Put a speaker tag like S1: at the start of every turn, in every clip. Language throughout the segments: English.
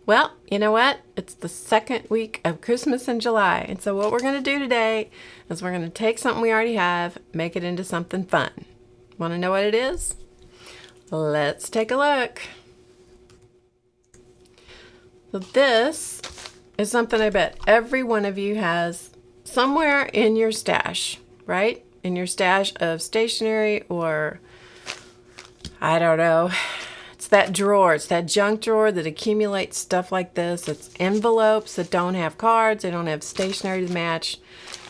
S1: Well, you know what? It's the second week of Christmas in July. And so what we're going to do today is we're going to take something we already have, make it into something fun. Want to know what it is? Let's take a look. So this is something I bet every one of you has somewhere in your stash, right? In your stash of stationery, or I don't know. It's that drawer. It's that junk drawer that accumulates stuff like this. It's envelopes that don't have cards. They don't have stationery to match.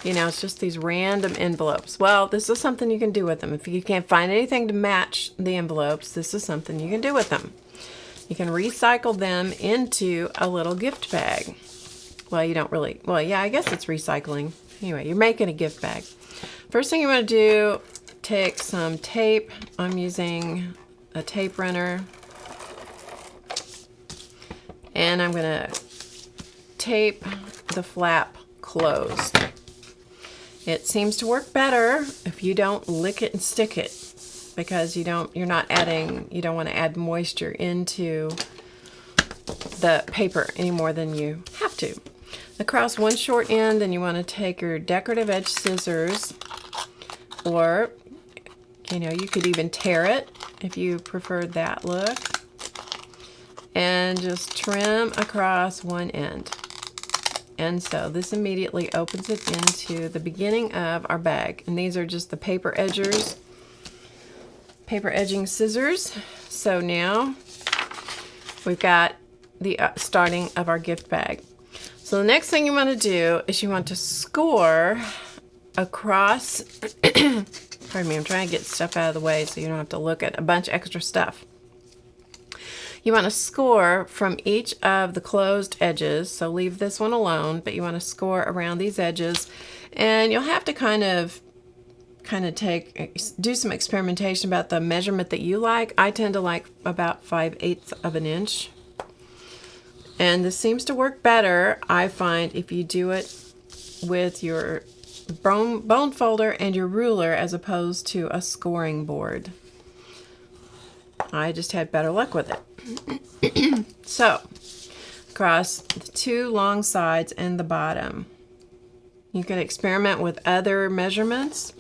S1: You know, it's just these random envelopes. Well, this is something you can do with them. If you can't find anything to match the envelopes, this is something you can do with them. You can recycle them into a little gift bag. Well, you don't really, well, yeah, I guess it's recycling. Anyway, you're making a gift bag. First thing you want to do, take some tape. I'm using a tape runner. And I'm going to tape the flap closed. It seems to work better if you don't lick it and stick it, because you don't want to add moisture into the paper any more than you have to. Across one short end, and you want to take your decorative edge scissors, or you could even tear it if you preferred that look, and just trim across one end. And so this immediately opens it into the beginning of our bag. And these are just the paper edging scissors. So now we've got the starting of our gift bag. So the next thing you want to do is you want to score across, pardon me, I'm trying to get stuff out of the way so you don't have to look at a bunch of extra stuff. You want to score from each of the closed edges, so leave this one alone, but you want to score around these edges, and you'll have to kind of do some experimentation about the measurement that you like. I tend to like about 5/8 of an inch, and this seems to work better, I find, if you do it with your bone folder and your ruler as opposed to a scoring board. I just had better luck with it. So, across the two long sides and the bottom. You can experiment with other measurements.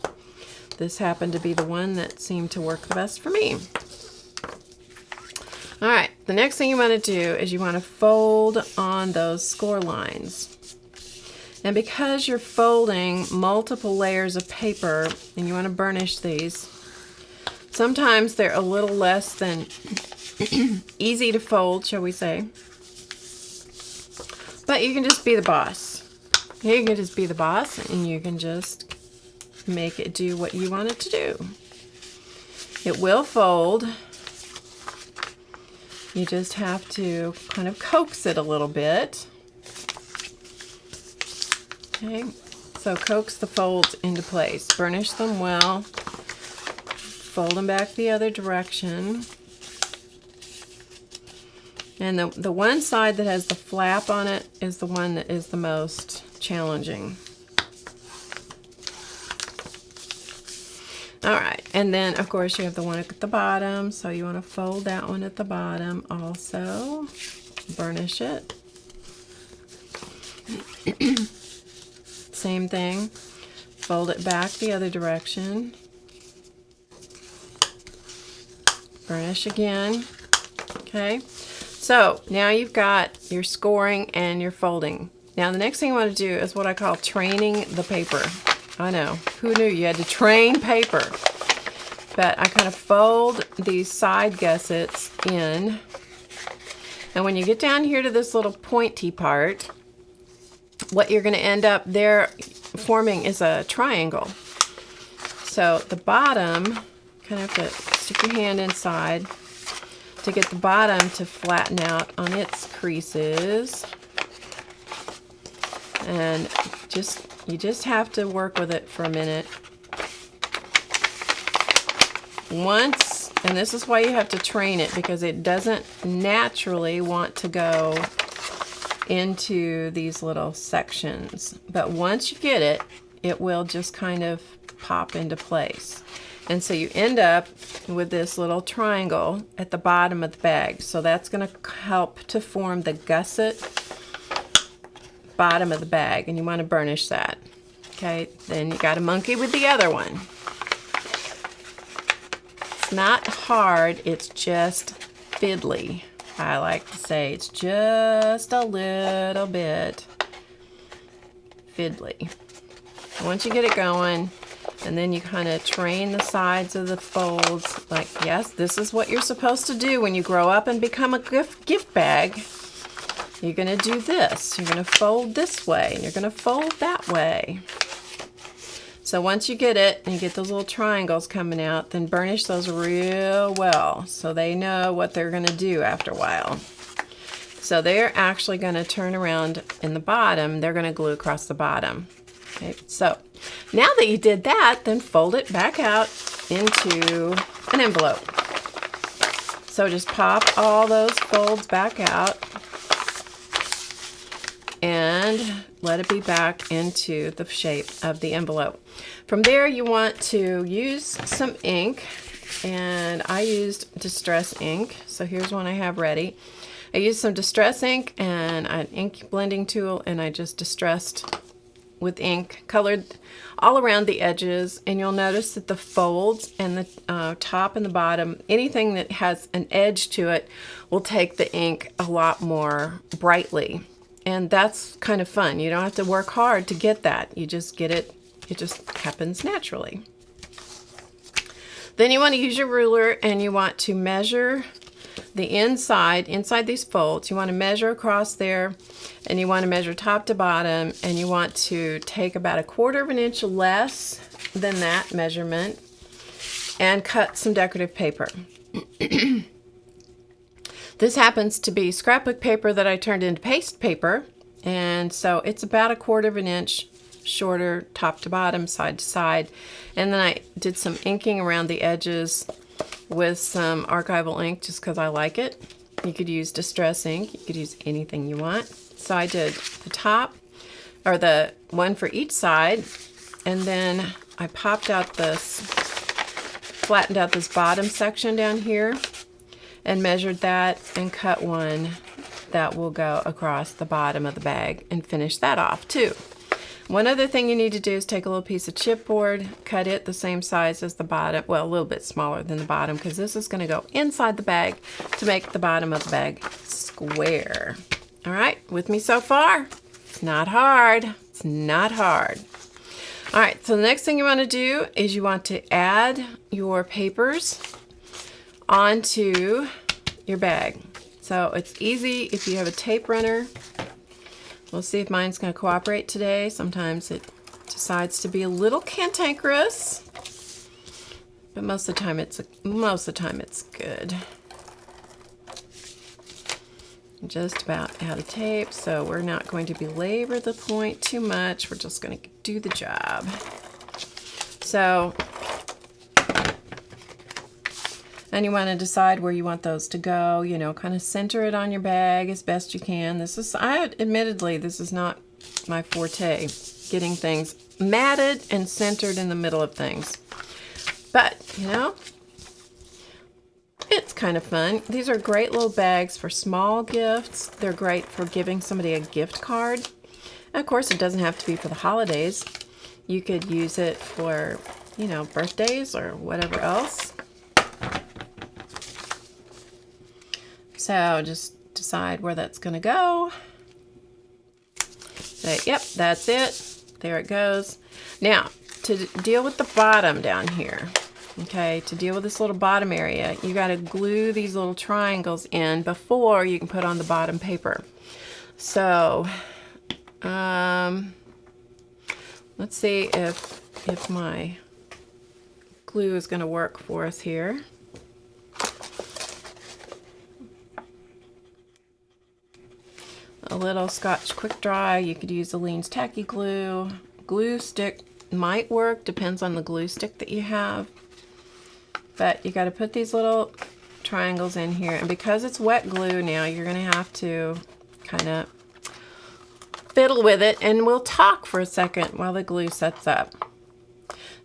S1: This happened to be the one that seemed to work the best for me. Alright, the next thing you want to do is you want to fold on those score lines. And because you're folding multiple layers of paper and you want to burnish these, sometimes they're a little less than easy to fold, shall we say. But you can just be the boss. You can just be the boss, and you can just make it do what you want it to do. It will fold. You just have to kind of coax it a little bit. Okay, so coax the folds into place. Burnish them well. Fold them back the other direction. And the one side that has the flap on it is the one that is the most challenging. Alright, and then of course you have the one at the bottom, so you want to fold that one at the bottom also. Burnish it. Same thing. Fold it back the other direction. Burnish again. Okay. So now you've got your scoring and your folding. Now the next thing you want to do is what I call training the paper. I know, who knew you had to train paper? But I kind of fold these side gussets in. And when you get down here to this little pointy part, what you're going to end up there forming is a triangle. So the bottom, kind of have to stick your hand inside to get the bottom to flatten out on its creases. And you just have to work with it for a minute. Once, and this is why you have to train it, because it doesn't naturally want to go into these little sections. But once you get it, it will just kind of pop into place. And so you end up with this little triangle at the bottom of the bag. So that's going to help to form the gusset bottom of the bag, and you want to burnish that. Okay, then you got to monkey with the other one. It's not hard, it's just fiddly. I like to say it's just a little bit fiddly. Once you get it going, and then you kind of train the sides of the folds, like, yes, this is what you're supposed to do when you grow up and become a gift bag. You're going to do this. You're going to fold this way, and you're going to fold that way. So once you get it, and you get those little triangles coming out, then burnish those real well so they know what they're going to do after a while. So they're actually going to turn around in the bottom. They're going to glue across the bottom. Okay, so now that you did that, then fold it back out into an envelope. So just pop all those folds back out and let it be back into the shape of the envelope. From there, you want to use some ink, and I used Distress ink. So here's one I have ready. I used some Distress ink and an ink blending tool, and I just distressed with ink, colored all around the edges, and you'll notice that the folds and the top and the bottom, anything that has an edge to it, will take the ink a lot more brightly. And that's kind of fun. You don't have to work hard to get that. You just get it. It just happens naturally. Then you want to use your ruler, and you want to measure the inside these folds. You want to measure across there, and you want to measure top to bottom, and you want to take about 1/4 of an inch less than that measurement and cut some decorative paper. This happens to be scrapbook paper that I turned into paste paper, and so it's about 1/4 of an inch shorter top to bottom, side to side. And then I did some inking around the edges with some Archival ink just because I like it. You could use Distress ink, you could use anything you want. So I did the top, or the one for each side, and then I popped out this, flattened out this bottom section down here, and measured that and cut one that will go across the bottom of the bag and finish that off too. One other thing you need to do is take a little piece of chipboard, cut it the same size as the bottom, well, a little bit smaller than the bottom, because this is going to go inside the bag to make the bottom of the bag square. All right, with me so far? It's not hard. It's not hard. All right, so the next thing you want to do is you want to add your papers onto your bag. So it's easy if you have a tape runner. We'll see if mine's going to cooperate today. Sometimes it decides to be a little cantankerous, but most of the time it's good. I'm just about out of tape, so we're not going to belabor the point too much. We're just going to do the job. So, and you want to decide where you want those to go, you know, kind of center it on your bag as best you can. Admittedly, this is not my forte, getting things matted and centered in the middle of things. But, you know, it's kind of fun. These are great little bags for small gifts. They're great for giving somebody a gift card. And of course, it doesn't have to be for the holidays. You could use it for, you know, birthdays or whatever else. So just decide where that's going to go. Say, yep, that's it. There it goes. Now, to deal with the bottom down here, okay, to deal with this little bottom area, you got to glue these little triangles in before you can put on the bottom paper. So, let's see if my glue is going to work for us here. A little Scotch Quick Dry. You could use Aleene's Tacky Glue. Glue stick might work, depends on the glue stick that you have. But you got to put these little triangles in here, and because it's wet glue now, you're going to have to kind of fiddle with it, and we'll talk for a second while the glue sets up.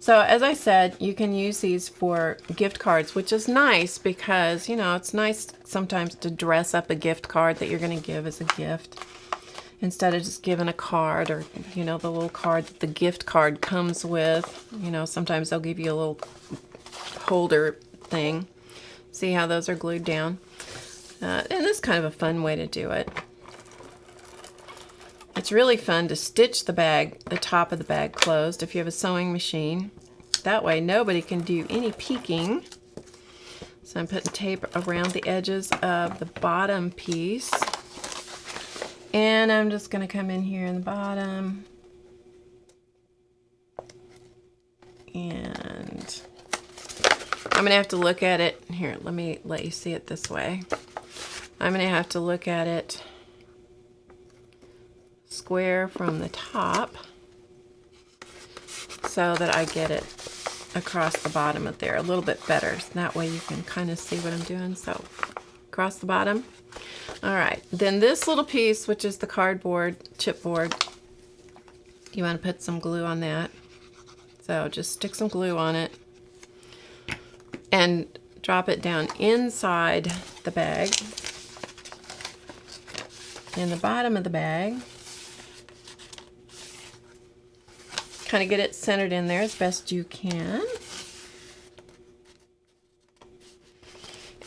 S1: So as I said, you can use these for gift cards, which is nice because, you know, it's nice sometimes to dress up a gift card that you're going to give as a gift instead of just giving a card, or, you know, the little card that the gift card comes with. You know, sometimes they'll give you a little holder thing. See how those are glued down? And this is kind of a fun way to do it. It's really fun to stitch the bag, the top of the bag closed if you have a sewing machine. That way nobody can do any peeking. So I'm putting tape around the edges of the bottom piece. And I'm just going to come in here in the bottom. And I'm going to have to look at it. Here, let me let you see it this way. I'm going to have to look at it square from the top so that I get it across the bottom of there a little bit better. So that way you can kind of see what I'm doing. So across the bottom. All right, then this little piece, which is the cardboard, chipboard, you want to put some glue on that. So just stick some glue on it and drop it down inside the bag, in the bottom of the bag. Kind of get it centered in there as best you can.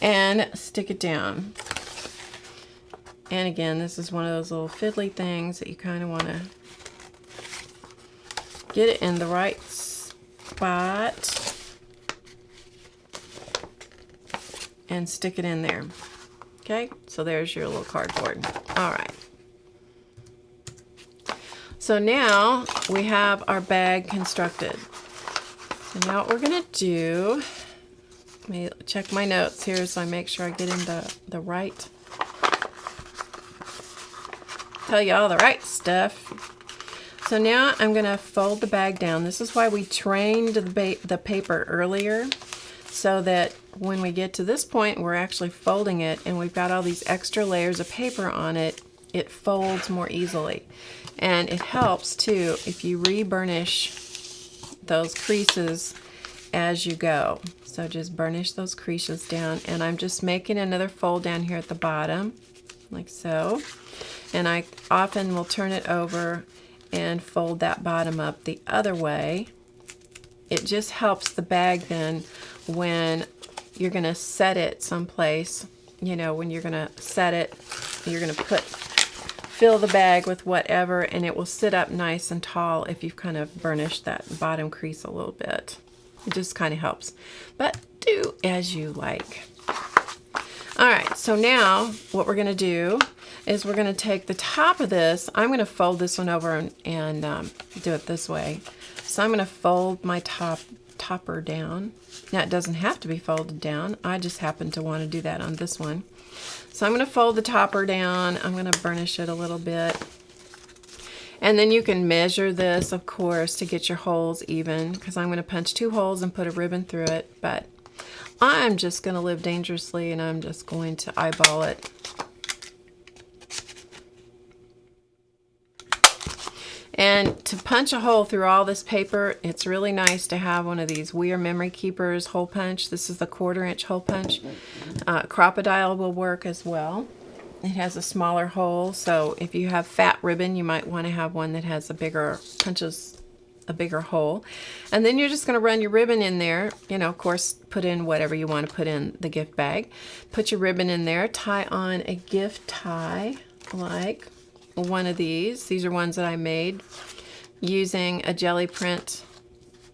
S1: And stick it down. And again, this is one of those little fiddly things that you kind of want to get it in the right spot and stick it in there. Okay, so there's your little cardboard. All right. So now we have our bag constructed. So now what we're going to do, let me check my notes here so I make sure I get in the right, tell you all the right stuff. So now I'm going to fold the bag down. This is why we trained the paper earlier, so that when we get to this point, we're actually folding it and we've got all these extra layers of paper on it, it folds more easily. And it helps too if you re-burnish those creases as you go. So just burnish those creases down, and I'm just making another fold down here at the bottom, like so. And I often will turn it over and fold that bottom up the other way. It just helps the bag then when you're going to set it someplace, you know, when you're going to set it, you're going to fill the bag with whatever, and it will sit up nice and tall if you've kind of burnished that bottom crease a little bit. It just kind of helps, but do as you like. All right, so now what we're going to do is we're going to take the top of this. I'm going to fold this one over and do it this way. So I'm going to fold my topper down. Now it doesn't have to be folded down. I just happen to want to do that on this one. So I'm going to fold the topper down. I'm going to burnish it a little bit. And then you can measure this, of course, to get your holes even, because I'm going to punch 2 holes and put a ribbon through it. But I'm just going to live dangerously, and I'm just going to eyeball it. And to punch a hole through all this paper, it's really nice to have one of these Weir Memory Keepers hole punch. This is the 1/4 inch hole punch. Crocodile will work as well. It has a smaller hole, so if you have fat ribbon, you might want to have one that has punches a bigger hole. And then you're just going to run your ribbon in there. You know, of course, put in whatever you want to put in the gift bag. Put your ribbon in there. Tie on a gift tie, like one of these. These are ones that I made using a jelly print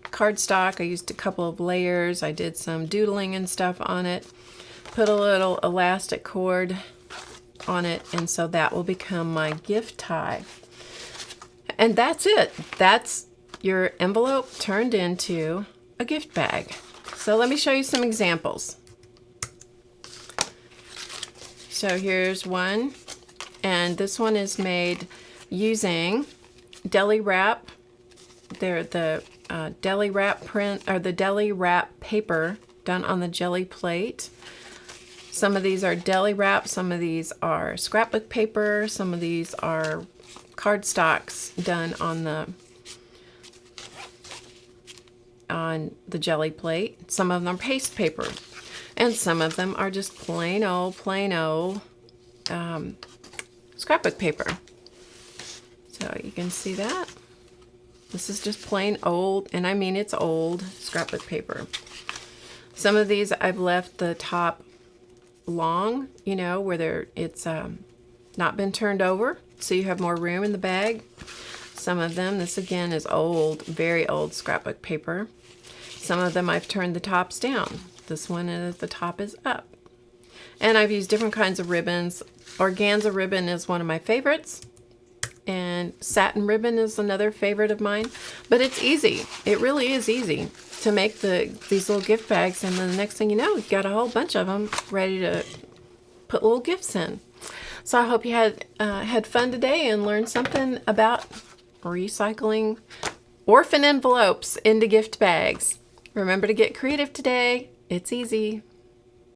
S1: cardstock. I used a couple of layers. I did some doodling and stuff on it. Put a little elastic cord on it, and so that will become my gift tie. And that's it. That's your envelope turned into a gift bag. So let me show you some examples. So here's one. And this one is made using deli wrap. They're the deli wrap print, or the deli wrap paper done on the jelly plate. Some of these are deli wrap, some of these are scrapbook paper, some of these are cardstocks done on the on the jelly plate. Some of them are paste paper. And some of them are just plain old scrapbook paper. So you can see that. This is just plain old, and I mean it's old scrapbook paper. Some of these I've left the top long, you know, where it's not been turned over, so you have more room in the bag. Some of them, this again is old, very old scrapbook paper. Some of them I've turned the tops down. This one at the top is up. And I've used different kinds of ribbons. Organza ribbon is one of my favorites. And satin ribbon is another favorite of mine. But it's easy. It really is easy to make these little gift bags. And then the next thing you know, you've got a whole bunch of them ready to put little gifts in. So I hope you had fun today and learned something about recycling orphan envelopes into gift bags. Remember to get creative today. It's easy.